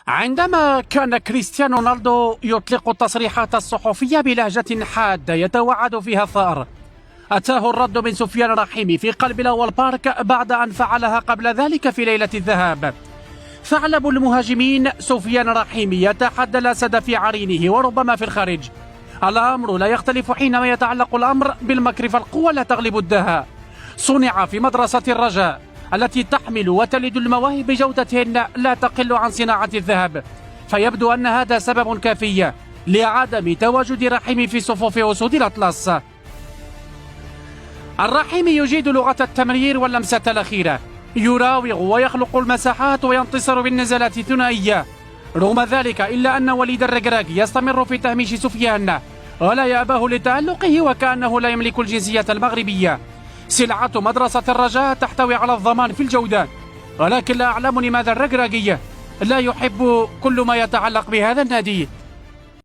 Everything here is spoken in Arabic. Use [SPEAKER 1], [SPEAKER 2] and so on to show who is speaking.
[SPEAKER 1] عندما كان كريستيانو رونالدو يطلق التصريحات الصحفية بلهجة حادة يتوعد فيها الثأر، أتاه الرد من سفيان رحيمي في قلب الأول بارك بعد أن فعلها قبل ذلك في ليلة الذهاب. ثعلب المهاجمين سفيان رحيمي يتحدى الأسد في عرينه وربما في الخارج. الأمر لا يختلف حينما يتعلق الأمر بالمكر، فالقوة لا تغلب الدهاء. صنع في مدرسة الرجاء التي تحمل وتلد المواهب بجودة لا تقل عن صناعة الذهب، فيبدو أن هذا سبب كافي لعدم تواجد رحيمي في صفوف أسود الأطلس. الرحيمي يجيد لغة التمرير واللمسة الأخيرة، يراوغ ويخلق المساحات وينتصر بالنزالات الثنائية. رغم ذلك إلا أن وليد الركراك يستمر في تهميش سفيان ولا يأباه لتألقه وكأنه لا يملك الجنسية المغربية. سلعة مدرسة الرجاء تحتوي على الضمان في الجودة، ولكن لا أعلم لماذا الركراكي لا يحب كل ما يتعلق بهذا النادي.